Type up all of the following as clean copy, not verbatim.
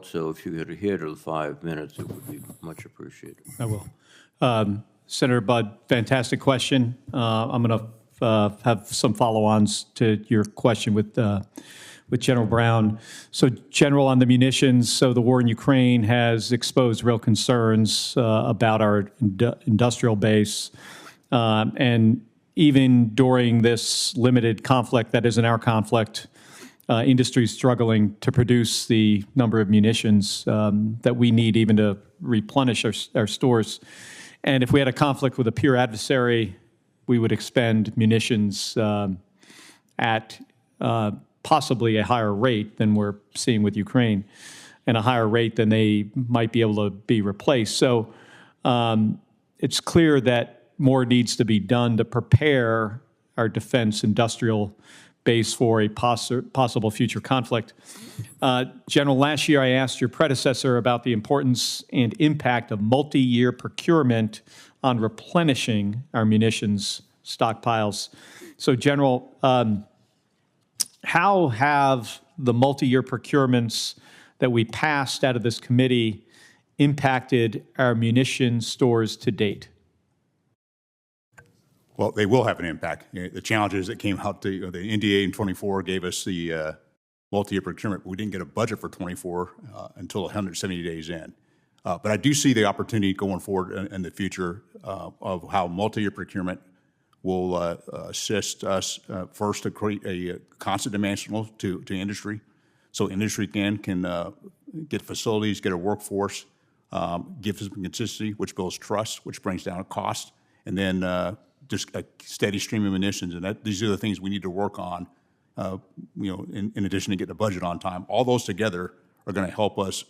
result, so if you could adhere to the 5 minutes, it would be much appreciated. I will. Senator Budd, fantastic question. I'm going to have some follow-ons to your question with General Brown. So, General, on the munitions, so the war in Ukraine has exposed real concerns about our industrial base. And even during this limited conflict that isn't our conflict, industry is struggling to produce the number of munitions that we need even to replenish our stores. And if we had a conflict with a peer adversary, we would expend munitions at possibly a higher rate than we're seeing with Ukraine, and a higher rate than they might be able to be replaced. So it's clear that more needs to be done to prepare our defense industrial base for a possible future conflict. General, last year I asked your predecessor about the importance and impact of multi-year procurement on replenishing our munitions stockpiles. So, General, how have the multi-year procurements that we passed out of this committee impacted our munition stores to date? Well, they will have an impact. The challenges that came out, the NDA in 24 gave us the multi-year procurement, but we didn't get a budget for 24 until 170 days in. But I do see the opportunity going forward in the future of how multi-year procurement will assist us first to create a constant demand signal to industry, so industry can get facilities, get a workforce, give us consistency, which builds trust, which brings down cost, and then just a steady stream of munitions. And these are the things we need to work on, in addition to getting the budget on time. All those together are going to help us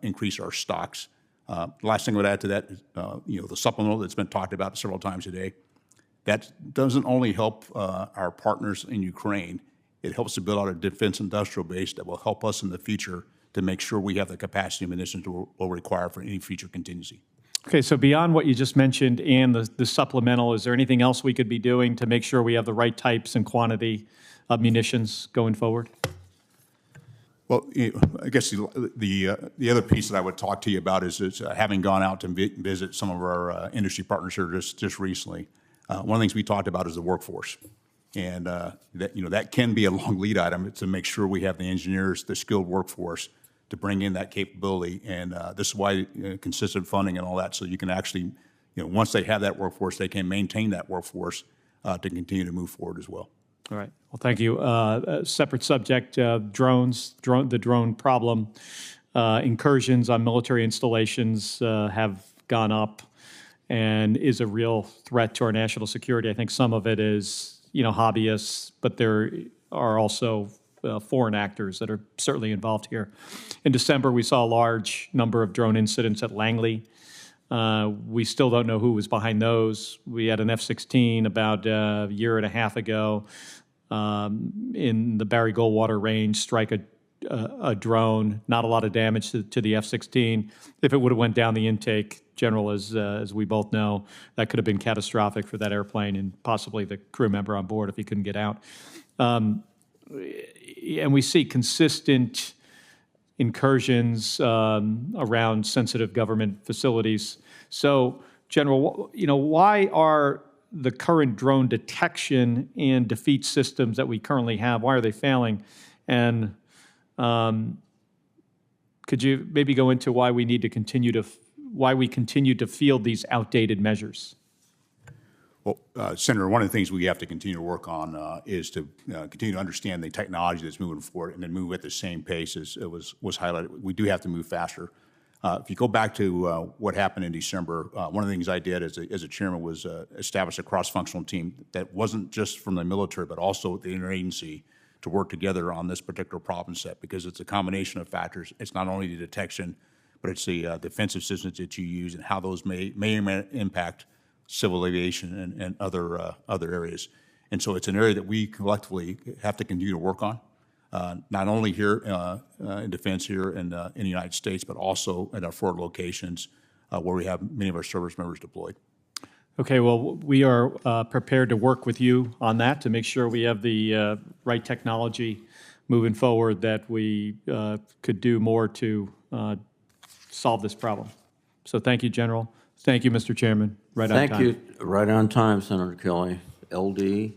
increase our stocks. The last thing I would add to that is, the supplemental that's been talked about several times today. That doesn't only help our partners in Ukraine, it helps to build out a defense industrial base that will help us in the future to make sure we have the capacity and munitions we'll require for any future contingency. Okay, so beyond what you just mentioned and the supplemental, is there anything else we could be doing to make sure we have the right types and quantity of munitions going forward? Well, I guess the other piece that I would talk to you about is having gone out to visit some of our industry partners here just recently. One of the things we talked about is the workforce, and that can be a long lead item to make sure we have the engineers, the skilled workforce to bring in that capability. And this is why consistent funding and all that, so you can actually, once they have that workforce, they can maintain that workforce to continue to move forward as well. All right. Well, thank you. Separate subject, drones, the drone problem. Incursions on military installations have gone up and is a real threat to our national security. I think some of it is, hobbyists, but there are also foreign actors that are certainly involved here. In December, we saw a large number of drone incidents at Langley. We still don't know who was behind those. We had an F-16 about a year and a half ago in the Barry Goldwater range strike a drone. Not a lot of damage to the F-16. If it would have went down the intake, General, as we both know, that could have been catastrophic for that airplane and possibly the crew member on board if he couldn't get out. And we see consistent incursions around sensitive government facilities. So, General, why are the current drone detection and defeat systems that we currently have, why are they failing? And could you maybe go into why we need to continue to field these outdated measures? Well, Senator, one of the things we have to continue to work on is to continue to understand the technology that's moving forward and then move at the same pace as it was highlighted. We do have to move faster. If you go back to what happened in December, one of the things I did as a chairman was establish a cross-functional team that wasn't just from the military, but also the interagency to work together on this particular problem set, because it's a combination of factors. It's not only the detection, but it's the defensive systems that you use and how those may impact civil aviation and other areas. And so it's an area that we collectively have to continue to work on, not only here in defense here in the United States, but also at our forward locations where we have many of our service members deployed. Okay, well, we are prepared to work with you on that to make sure we have the right technology moving forward, that we could do more to solve this problem. So thank you, General. Thank you, Mr. Chairman. Right on time. Thank you. Right on time, Senator Kelly. LD.